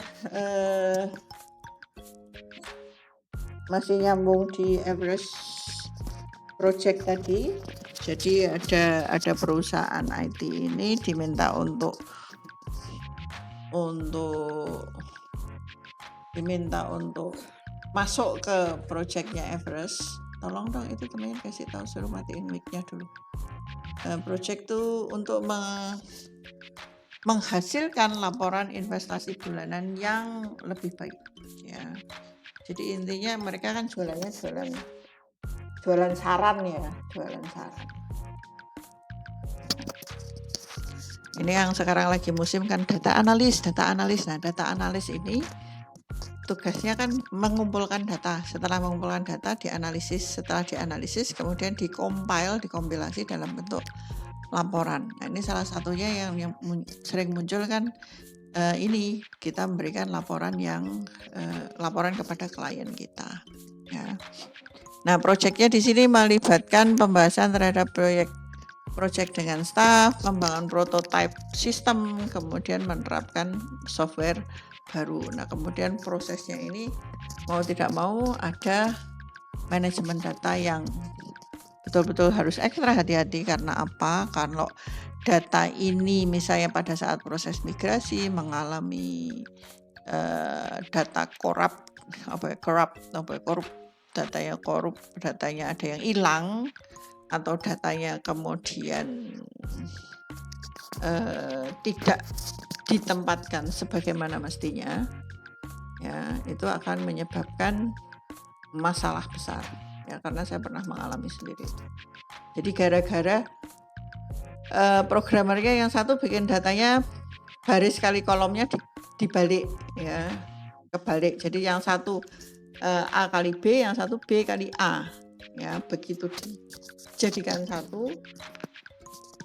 masih nyambung di Everest project tadi. Jadi ada perusahaan IT ini diminta untuk masuk ke projectnya Everest. Tolong dong itu teman-teman kasih tahu, suruh matiin mic-nya dulu. Project itu untuk menghasilkan laporan investasi bulanan yang lebih baik ya. Jadi intinya mereka kan jualan saran ya, jualan saran. Ini yang sekarang lagi musim kan data analis. Nah, data analis ini tugasnya kan mengumpulkan data. Setelah mengumpulkan data dianalisis, setelah dianalisis kemudian dikompilasi dalam bentuk laporan. Nah, ini salah satunya yang sering muncul kan ini kita memberikan laporan kepada klien kita ya. Nah, proyeknya di sini melibatkan pembahasan terhadap proyek dengan staff, membangun prototype sistem, kemudian menerapkan software baru. Nah, kemudian prosesnya ini mau tidak mau ada manajemen data yang betul-betul harus ekstra hati-hati. Karena apa? Kalau data ini misalnya pada saat proses migrasi mengalami data korup, datanya ada yang hilang, atau datanya kemudian tidak ditempatkan sebagaimana mestinya, ya itu akan menyebabkan masalah besar, ya karena saya pernah mengalami sendiri. Jadi gara-gara programmernya yang satu bikin datanya baris kali kolomnya dibalik, ya kebalik. Jadi yang satu A kali B, yang satu B kali A, ya begitu dijadikan satu,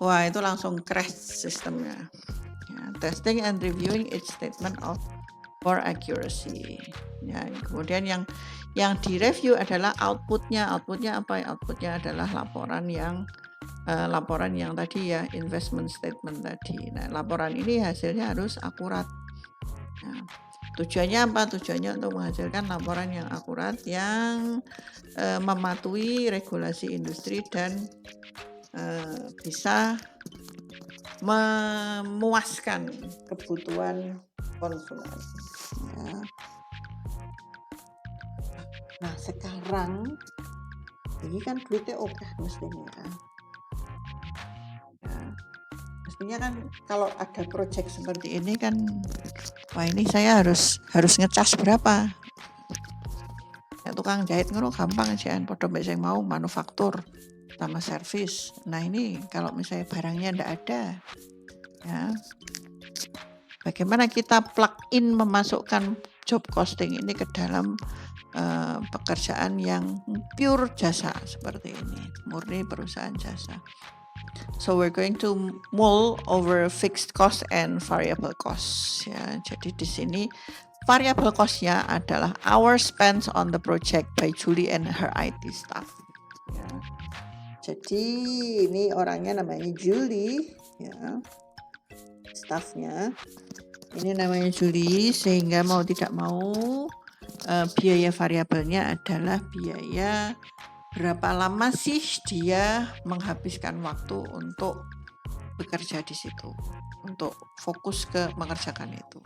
wah itu langsung crash sistemnya. Ya, testing and reviewing each statement for accuracy. Ya, kemudian yang direview adalah outputnya. Outputnya apa? Outputnya adalah laporan yang tadi ya, investment statement tadi. Nah, laporan ini hasilnya harus akurat. Nah, tujuannya apa? Tujuannya untuk menghasilkan laporan yang akurat yang mematuhi regulasi industri dan bisa memuaskan kebutuhan konsumen. Ya. Nah sekarang ini kan duitnya oke mestinya. Ya. Mestinya kan kalau ada proyek seperti ini kan, wah ini saya harus ngecas berapa? Ya, tukang jahit ngono gampang aja, podo mbek sing mau manufaktur sama servis. Nah ini kalau misalnya barangnya ndak ada, ya bagaimana kita plug in memasukkan job costing ini ke dalam pekerjaan yang pure jasa seperti ini, murni perusahaan jasa. So we're going to mull over fixed cost and variable cost. Ya, jadi di sini variable cost-nya adalah hours spent on the project by Julie and her IT staff. Ya. Jadi ini orangnya namanya Julie, ya, staffnya ini namanya Julie, sehingga mau tidak mau biaya variabelnya adalah biaya berapa lama sih dia menghabiskan waktu untuk bekerja di situ, untuk fokus ke mengerjakan itu.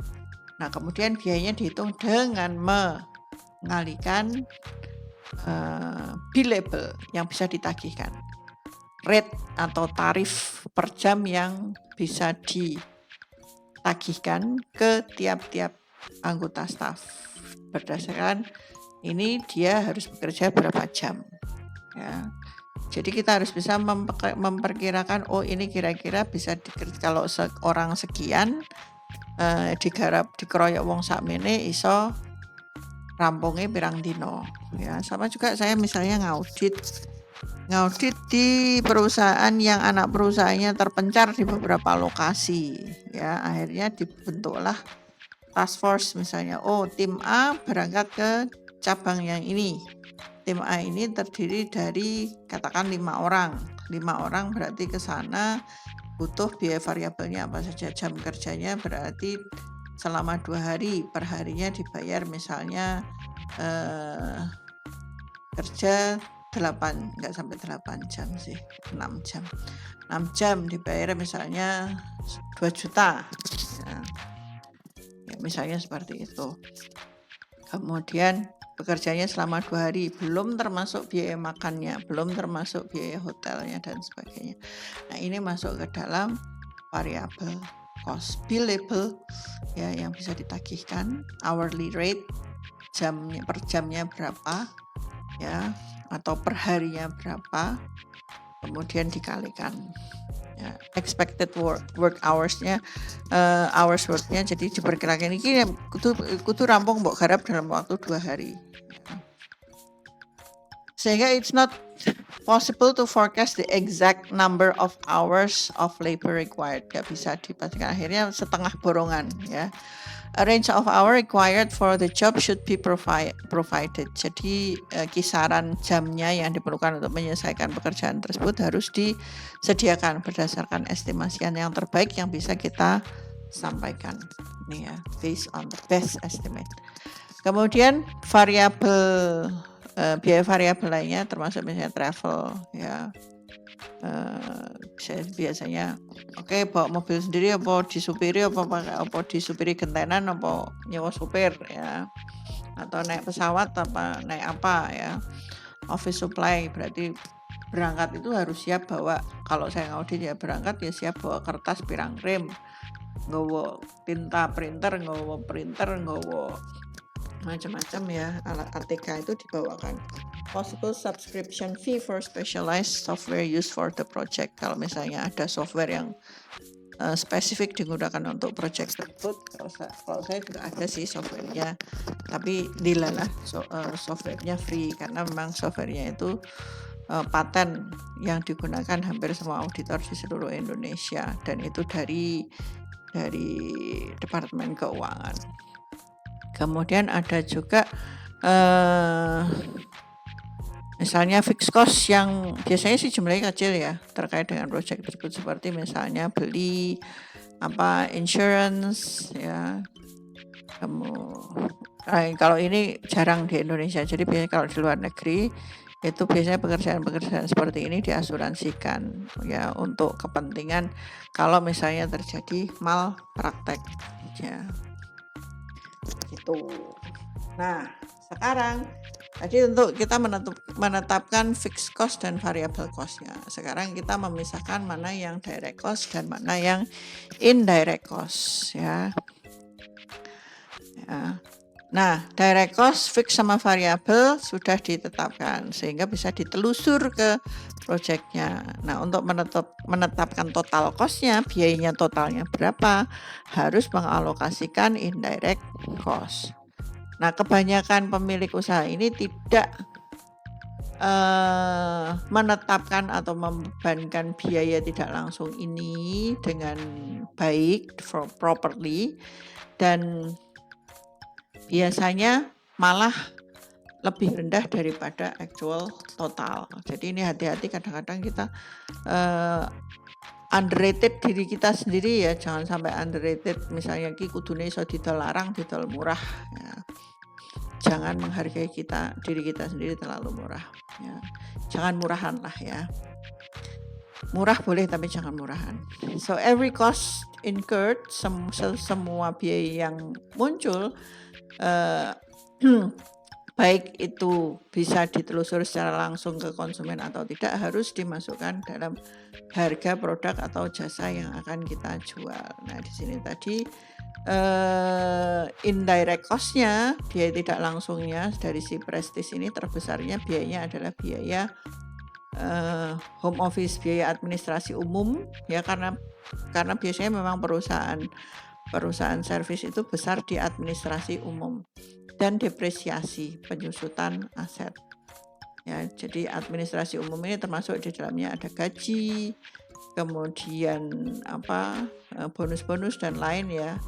Nah kemudian biayanya dihitung dengan mengalihkan billable yang bisa ditagihkan, rate atau tarif per jam yang bisa ditagihkan ke tiap-tiap anggota staf. Berdasarkan ini dia harus bekerja berapa jam, ya. Jadi kita harus bisa memperkirakan, oh ini kira-kira bisa kalau orang sekian dikeroyok wong sakmene iso rampungnya pirang dino, ya. Sama juga saya misalnya ngaudit di perusahaan yang anak perusahaannya terpencar di beberapa lokasi, ya. Akhirnya dibentuklah task force misalnya, oh tim A berangkat ke cabang yang ini. Tim A ini terdiri dari katakan 5 orang. 5 orang berarti ke sana butuh biaya variabelnya apa saja. Jam kerjanya berarti selama 2 hari, per harinya dibayar misalnya kerja 8, enggak sampai 8 jam sih, 6 jam. 6 jam dibayar misalnya 2 juta. Ya. Misalnya seperti itu. Kemudian bekerjanya selama 2 hari, belum termasuk biaya makannya, belum termasuk biaya hotelnya dan sebagainya. Nah ini masuk ke dalam variable cost. Billable ya yang bisa ditagihkan, hourly rate, per jamnya berapa, ya, atau per harinya berapa, kemudian dikalikan. Ya, expected work hours-nya, hours work-nya, jadi diperkirakan ini kudu rampung mbok garap dalam waktu 2 hari. Sehingga it's not possible to forecast the exact number of hours of labor required. Gak bisa dipastikan, akhirnya setengah borongan, ya. A range of hour required for the job should be provided. Jadi kisaran jamnya yang diperlukan untuk menyelesaikan pekerjaan tersebut harus disediakan berdasarkan estimasian yang terbaik yang bisa kita sampaikan. Ini ya, based on the best estimate. Kemudian variabel biaya variabel lainnya termasuk misalnya travel, ya. Biasanya oke, bawa mobil sendiri apa disupiri, apa disupiri gentenan, apa nyewa supir, ya, atau naik pesawat apa naik apa, ya. Office supply berarti berangkat itu harus siap bawa, kalau saya ngaudit ya berangkat ya siap bawa kertas pirang rem, nggawa tinta printer, nggawa macam-macam ya, alat ATK itu dibawakan. Possible subscription fee for specialized software used for the project. Kalau misalnya ada software yang spesifik digunakan untuk project tersebut, kalau saya juga ada sih softwarenya, tapi dilalah softwarenya free karena memang softwarenya itu paten yang digunakan hampir semua auditor di seluruh Indonesia, dan itu dari Departemen Keuangan. Kemudian ada juga misalnya fixed cost yang biasanya sih jumlahnya kecil ya terkait dengan proyek tersebut, seperti misalnya beli insurance ya. Kalau ini jarang di Indonesia, jadi biasanya kalau di luar negeri itu biasanya pekerjaan seperti ini diasuransikan ya, untuk kepentingan kalau misalnya terjadi malpraktek ya gitu. Nah, sekarang tadi untuk kita menetapkan fixed cost dan variable cost-nya. Sekarang kita memisahkan mana yang direct cost dan mana yang indirect cost ya. Nah, direct cost fix sama variabel sudah ditetapkan sehingga bisa ditelusur ke proyeknya. Nah, untuk menetapkan total cost-nya, biayanya totalnya berapa, harus mengalokasikan indirect cost. Nah, kebanyakan pemilik usaha ini tidak menetapkan atau membebankan biaya tidak langsung ini dengan baik, properly, dan biasanya malah lebih rendah daripada actual total. Jadi ini hati-hati, kadang-kadang kita underrated diri kita sendiri ya, jangan sampai underrated. Misalnya ki kudune iso didol larang, didol murah ya. Jangan menghargai diri kita sendiri terlalu murah ya. Jangan murahan lah ya. Murah boleh tapi jangan murahan. So every cost incurred, semua biaya yang muncul baik itu bisa ditelusur secara langsung ke konsumen atau tidak, harus dimasukkan dalam harga produk atau jasa yang akan kita jual. Nah, di sini tadi indirect cost-nya, biaya tidak langsungnya dari si Prestige ini terbesarnya biayanya adalah biaya home office, biaya administrasi umum ya, karena biasanya memang perusahaan servis itu besar di administrasi umum, dan depresiasi penyusutan aset ya. Jadi administrasi umum ini termasuk di dalamnya ada gaji, kemudian bonus-bonus dan lain ya,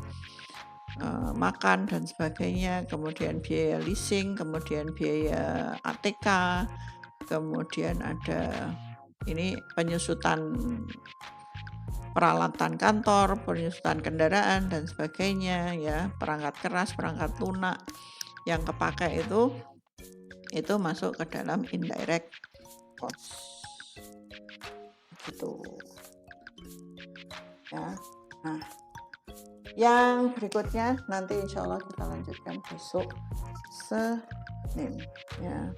makan dan sebagainya, kemudian biaya leasing, kemudian biaya ATK, kemudian ada ini penyusutan peralatan kantor, penyusutan kendaraan dan sebagainya ya, perangkat keras, perangkat lunak yang kepakai itu masuk ke dalam indirect cost gitu ya. Nah, yang berikutnya nanti insya Allah kita lanjutkan besok Senin ya.